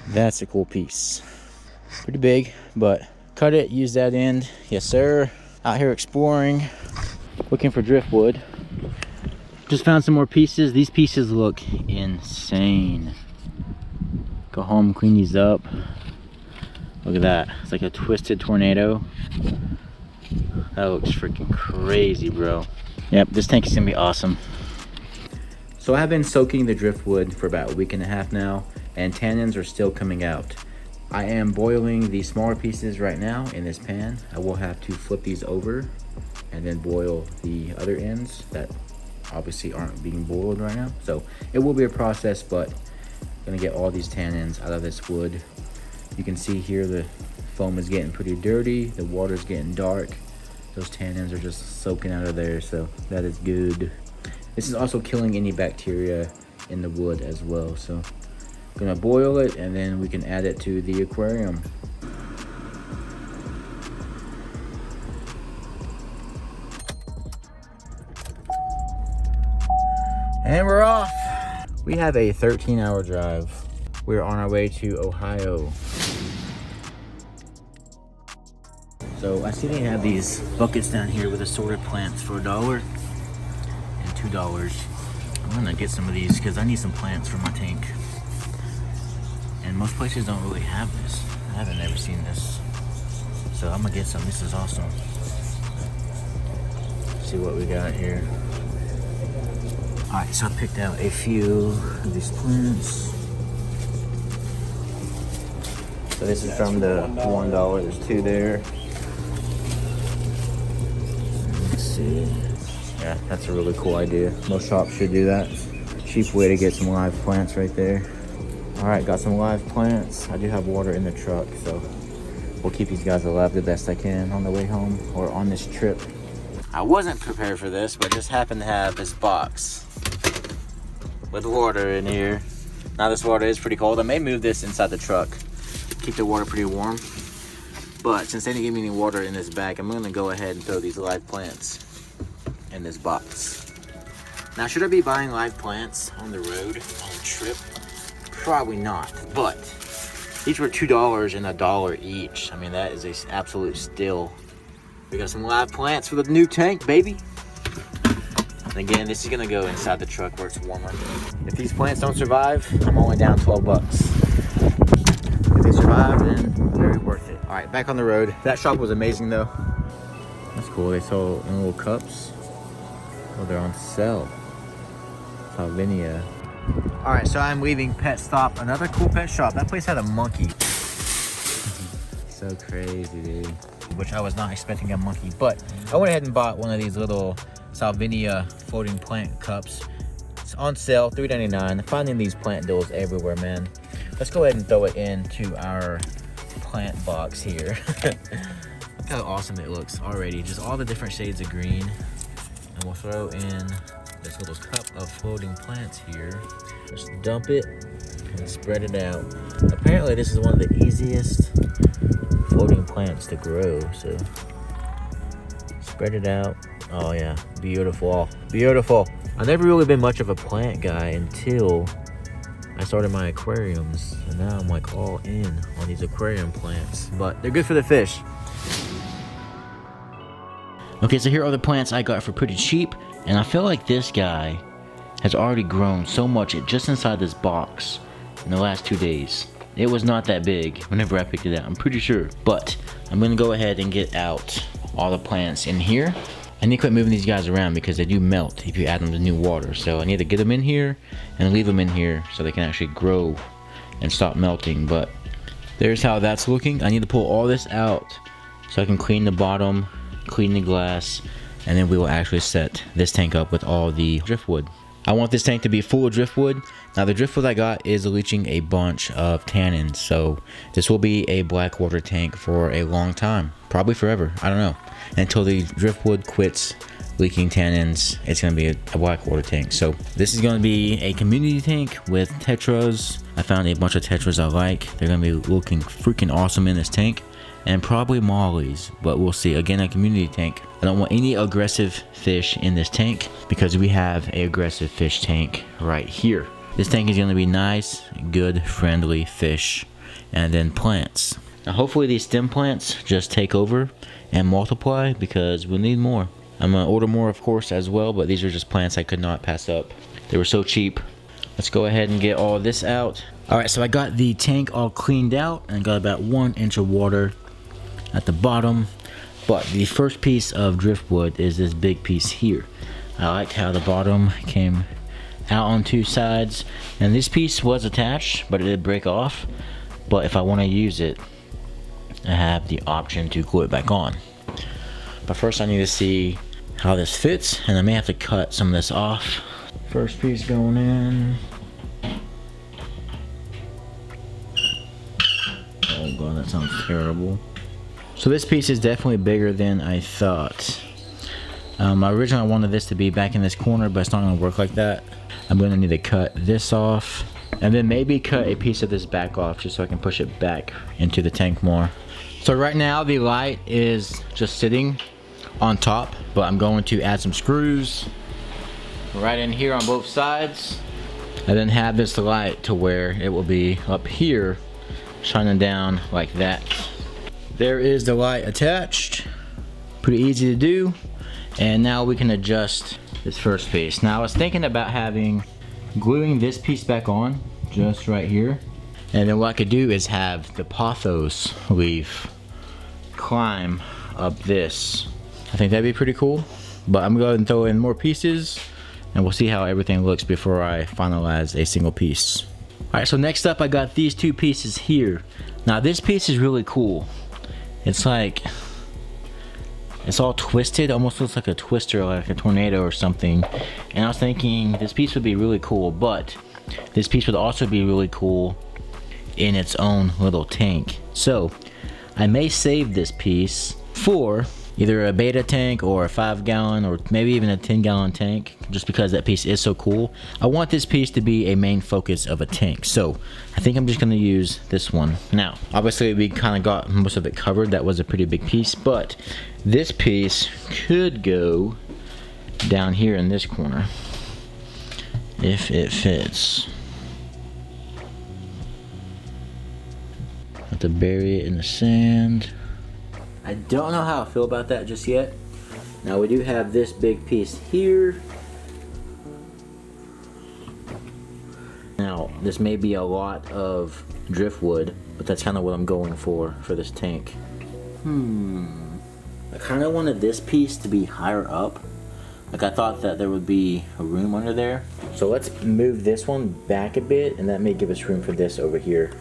That's a cool piece. Pretty big, but cut it, use that end. Yes, sir. Out here exploring, looking for driftwood. Just found some more pieces. These pieces look insane. Go home, clean these up. Look at that. It's like a twisted tornado. That looks freaking crazy, bro. Yep, this tank is gonna be awesome. So I've been soaking the driftwood for about a week and a half now, and tannins are still coming out. I am boiling the smaller pieces right now in this pan. I will have to flip these over and then boil the other ends that obviously aren't being boiled right now. So it will be a process, but I'm gonna get all these tannins out of this wood. You can see here the foam is getting pretty dirty, the water's getting dark. Those tannins are just soaking out of there, so that is good. This is also killing any bacteria in the wood as well. So I'm gonna boil it and then we can add it to the aquarium. And we're off. We have a 13-hour drive. We're on our way to Ohio. So I see they have these buckets down here with assorted plants for $1 and $2. I'm gonna get some of these because I need some plants for my tank. And most places don't really have this. I haven't ever seen this. So I'm gonna get some. This is awesome. Let's see what we got here. Alright, so I picked out a few of these plants. So this is from the $1. There's 2 there. Let's see. Yeah, that's a really cool idea. Most shops should do that. Cheap way to get some live plants right there. Alright, got some live plants. I do have water in the truck, so we'll keep these guys alive the best I can on the way home or on this trip. I wasn't prepared for this, but just happened to have this box with water in here. Now this water is pretty cold. I may move this inside the truck, keep the water pretty warm. But since they didn't give me any water in this bag, I'm gonna go ahead and throw these live plants in this box. Now, should I be buying live plants on the road, on a trip? Probably not, but these were $2 and $1 each. I mean, that is an absolute steal. We got some live plants for the new tank, baby. And again, this is gonna go inside the truck where it's warmer. If these plants don't survive, I'm only down 12 bucks. If they survive, then very worth it. All right, back on the road. That shop was amazing though. That's cool, they sold in little cups. Oh, they're on sale. Salvinia. All right, so I'm leaving Pet Stop, another cool pet shop. That place had a monkey. So crazy, dude. Which I was not expecting a monkey, but I went ahead and bought one of these little Salvinia floating plant cups. It's on sale, $3.99. Finding these plant deals everywhere, man. Let's go ahead and throw it into our plant box here. Look how awesome it looks already. Just all the different shades of green. And we'll throw in this little cup of floating plants here. Just dump it and spread it out. Apparently this is one of the easiest floating plants to grow, so spread it out. Oh yeah, beautiful, beautiful. I've never really been much of a plant guy until I started my aquariums, and now I'm like all in on these aquarium plants, but they're good for the fish. Okay, so here are the plants I got for pretty cheap, and I feel like this guy has already grown so much just inside this box in the last 2 days. It was not that big whenever I picked it up, I'm pretty sure. But I'm gonna go ahead and get out all the plants in here. I need to quit moving these guys around because they do melt if you add them to new water. So I need to get them in here and leave them in here so they can actually grow and stop melting. But there's how that's looking. I need to pull all this out so I can clean the bottom, clean the glass, and then we will actually set this tank up with all the driftwood. I want this tank to be full of driftwood. Now the driftwood I got is leaching a bunch of tannins, so this will be a Blackwater tank for a long time, probably forever, I don't know. Until the driftwood quits leaking tannins, it's gonna be a Blackwater tank. So this is gonna be a community tank with tetras. I found a bunch of tetras I like. They're gonna be looking freaking awesome in this tank. And probably mollies, but we'll see. Again, a community tank. I don't want any aggressive fish in this tank because we have an aggressive fish tank right here. This tank is going to be nice, good, friendly fish and then plants. Now hopefully these stem plants just take over and multiply, because we'll need more. I'm gonna order more of course as well, but these are just plants I could not pass up. They were so cheap. Let's go ahead and get all this out. Alright, so I got the tank all cleaned out and got about 1 inch of water at the bottom. But the first piece of driftwood is this big piece here. I liked how the bottom came out on 2 sides, and this piece was attached but it did break off. But if I want to use it, I have the option to glue it back on. But first I need to see how this fits, and I may have to cut some of this off. First piece going in. Oh god, that sounds terrible. So this piece is definitely bigger than I thought. Originally I wanted this to be back in this corner, but it's not going to work like that. I'm going to need to cut this off, and then maybe cut a piece of this back off just so I can push it back into the tank more. So right now the light is just sitting on top, but I'm going to add some screws right in here on both sides, and then have this light to where it will be up here shining down like that. There is the light attached. Pretty easy to do. And now we can adjust this first piece. Now I was thinking about gluing this piece back on just right here, and then what I could do is have the pothos leaf climb up this. I think that'd be pretty cool, but I'm gonna go ahead and throw in more pieces and we'll see how everything looks before I finalize a single piece. Alright, so next up I got these 2 pieces here. Now this piece is really cool. It's like, it's all twisted, almost looks like a twister, like a tornado or something. And I was thinking this piece would be really cool, but this piece would also be really cool in its own little tank. So I may save this piece for either a beta tank or a 5-gallon or maybe even a 10-gallon tank, just because that piece is so cool. I want this piece to be a main focus of a tank, so I think I'm just going to use this one. Now obviously we kind of got most of it covered. That was a pretty big piece, but this piece could go down here in this corner if it fits. Have to bury it in the sand. I don't know how I feel about that just yet. Now we do have this big piece here. Now this may be a lot of driftwood, but that's kind of what I'm going for this tank. I kind of wanted this piece to be higher up. Like I thought that there would be a room under there. So let's move this one back a bit, and that may give us room for this over here.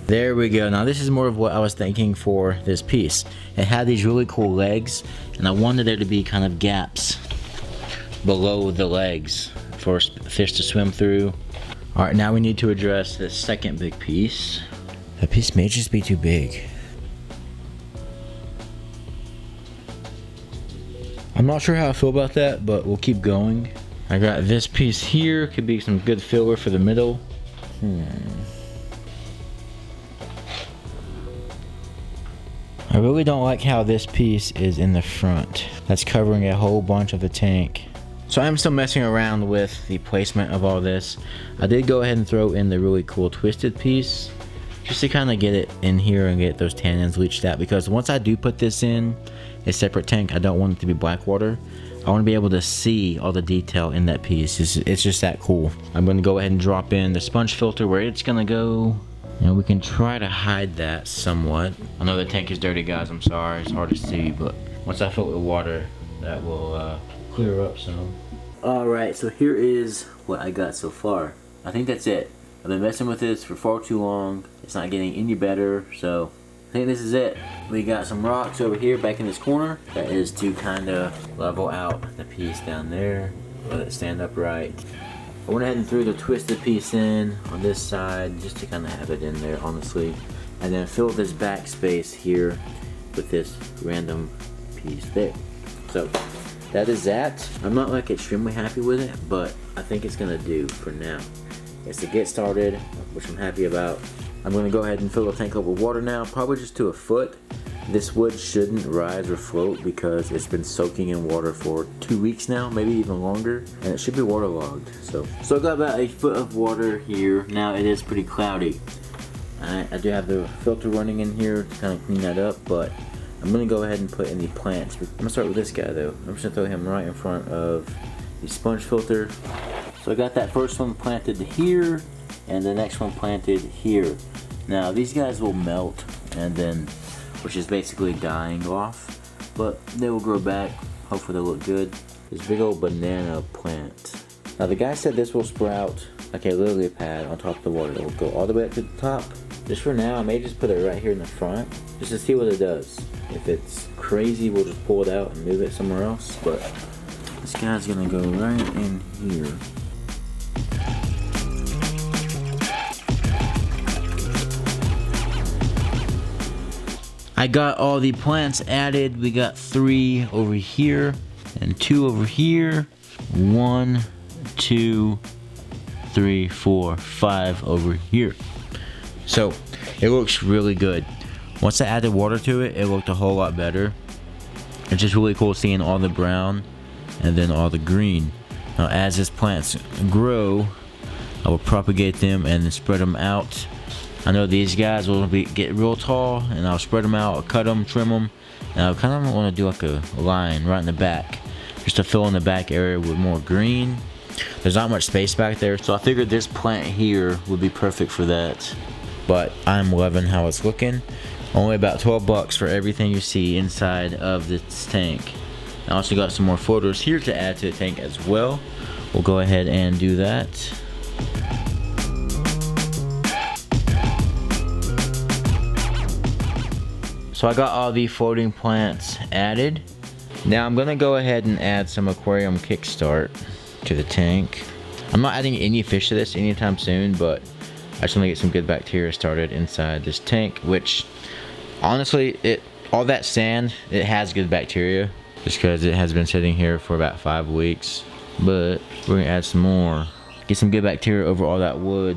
There we go. Now this is more of what I was thinking for this piece. It had these really cool legs, and I wanted there to be kind of gaps below the legs for fish to swim through. Alright, now we need to address this second big piece. That piece may just be too big. I'm not sure how I feel about that, but we'll keep going. I got this piece here. Could be some good filler for the middle. I really don't like how this piece is in the front. That's covering a whole bunch of the tank. So I'm still messing around with the placement of all this. I did go ahead and throw in the really cool twisted piece just to kind of get it in here and get those tannins leached out, because once I do put this in a separate tank, I don't want it to be Blackwater. I want to be able to see all the detail in that piece. It's just that cool. I'm going to go ahead and drop in the sponge filter where it's going to go. And we can try to hide that somewhat. I know the tank is dirty, guys, I'm sorry, it's hard to see, but once I fill it with water, that will clear up some. Alright, so here is what I got so far. I think that's it. I've been messing with this for far too long. It's not getting any better, so I think this is it. We got some rocks over here back in this corner. That is to kind of level out the piece down there, let it stand upright. I went ahead and threw the twisted piece in on this side just to kind of have it in there, honestly. And then filled this back space here with this random piece there. So that is that. I'm not like extremely happy with it, but I think it's gonna do for now. It's to get started, which I'm happy about. I'm gonna go ahead and fill the tank up with water now, probably just to a foot. This wood shouldn't rise or float because it's been soaking in water for 2 weeks now, maybe even longer, and it should be waterlogged. So I got about a foot of water here. Now it is pretty cloudy. I do have the filter running in here to kind of clean that up, but I'm gonna go ahead and put in the plants. I'm gonna start with this guy though. I'm just gonna throw him right in front of the sponge filter. So I got that first one planted here, and the next one planted here. Now these guys will melt, and then, which is basically dying off, but they will grow back. Hopefully they'll look good. This big old banana plant. Now the guy said this will sprout like a lily pad on top of the water. It will go all the way up to the top. Just for now, I may just put it right here in the front, just to see what it does. If it's crazy, we'll just pull it out and move it somewhere else, but this guy's gonna go right in here. I got all the plants added. We got 3 over here and 2 over here. 1, 2, 3, 4, 5 over here. So it looks really good. Once I added water to it, it looked a whole lot better. It's just really cool seeing all the brown and then all the green. Now as these plants grow, I will propagate them and then spread them out. I know these guys will get real tall, and I'll spread them out, I'll cut them, trim them, and I kind of want to do like a line right in the back, just to fill in the back area with more green. There's not much space back there, so I figured this plant here would be perfect for that. But I'm loving how it's looking. Only about 12 bucks for everything you see inside of this tank. I also got some more floaters here to add to the tank as well. We'll go ahead and do that. So I got all the floating plants added. Now I'm gonna go ahead and add some aquarium kickstart to the tank. I'm not adding any fish to this anytime soon, but I just want to get some good bacteria started inside this tank, which honestly, all that sand, it has good bacteria just because it has been sitting here for about 5 weeks. But we're gonna add some more, get some good bacteria over all that wood.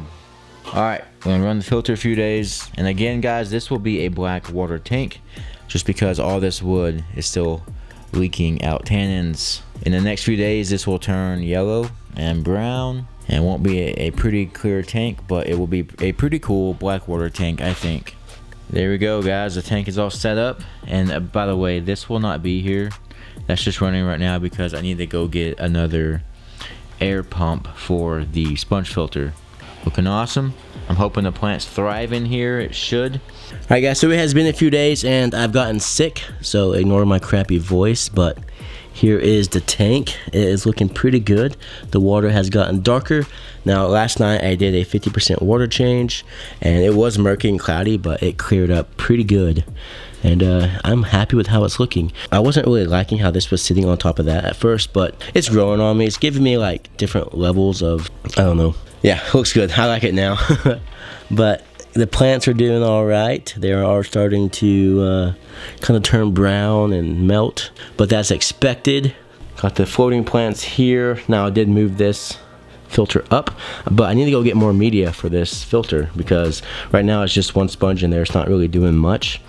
Alright, we're gonna run the filter a few days. And again guys, this will be a black water tank just because all this wood is still leaking out tannins. In the next few days, this will turn yellow and brown and won't be a pretty clear tank, but it will be a pretty cool black water tank, I think. There we go guys, the tank is all set up. And by the way, this will not be here. That's just running right now because I need to go get another air pump for the sponge filter. Looking awesome. I'm hoping the plants thrive in here. It should. Alright guys, so it has been a few days and I've gotten sick, so ignore my crappy voice, but here is the tank. It is looking pretty good. The water has gotten darker. Now last night I did a 50% water change and it was murky and cloudy, but it cleared up pretty good. And I'm happy with how it's looking. I wasn't really liking how this was sitting on top of that at first, but it's growing on me. It's giving me like different levels of, I don't know. Yeah, looks good. I like it now. But the plants are doing all right. They are starting to kind of turn brown and melt, but that's expected. Got the floating plants here. Now I did move this filter up, but I need to go get more media for this filter because right now it's just one sponge in there. It's not really doing much,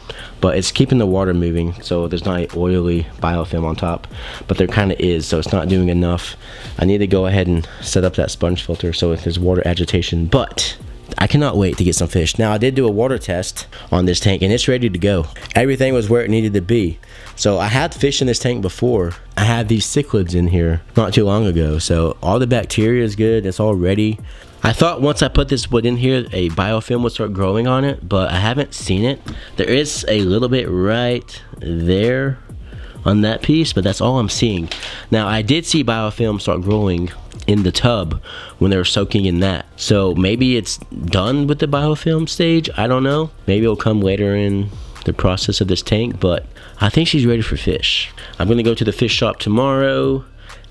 but it's keeping the water moving, so there's not an oily biofilm on top, but there kind of is, so it's not doing enough. I need to go ahead and set up that sponge filter so if there's water agitation, but I cannot wait to get some fish. Now I did do a water test on this tank and it's ready to go. Everything was where it needed to be. So I had fish in this tank before. I had these cichlids in here not too long ago, so all the bacteria is good. It's all ready. I thought once I put this wood in here, a biofilm would start growing on it, but I haven't seen it. There is a little bit right there on that piece, but that's all I'm seeing. Now I did see biofilm start growing in the tub when they were soaking in that, so maybe it's done with the biofilm stage. I don't know, maybe it'll come later in the process of this tank, but I think she's ready for fish. I'm gonna go to the fish shop tomorrow,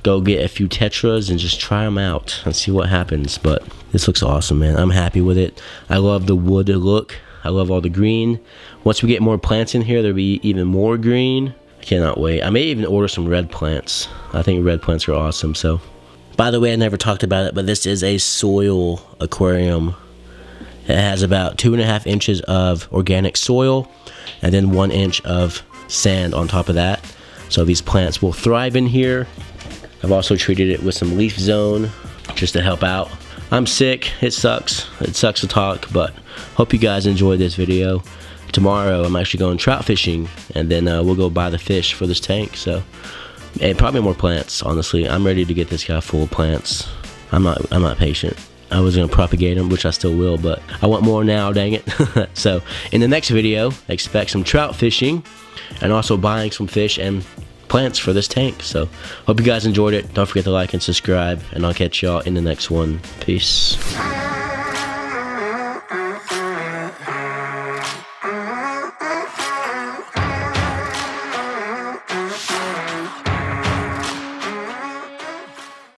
go get a few tetras and just try them out and see what happens. But this looks awesome, man. I'm happy with it. I love the wood look. I love all the green. Once we get more plants in here, there'll be even more green. I cannot wait. I may even order some red plants. I think red plants are awesome. So, by the way, I never talked about it, but this is a soil aquarium. It has about 2.5 inches of organic soil and then 1 inch of sand on top of that. So these plants will thrive in here. I've also treated it with some leaf zone just to help out. I'm sick, it sucks to talk, but hope you guys enjoyed this video. Tomorrow I'm actually going trout fishing, and then we'll go buy the fish for this tank. So, and probably more plants, honestly. I'm ready to get this guy full of plants. I'm not patient. I was gonna propagate them, which I still will, but I want more now, dang it. So in the next video, expect some trout fishing and also buying some fish and plants for this tank. So hope you guys enjoyed it. Don't forget to like and subscribe, and I'll catch y'all in the next one. Peace.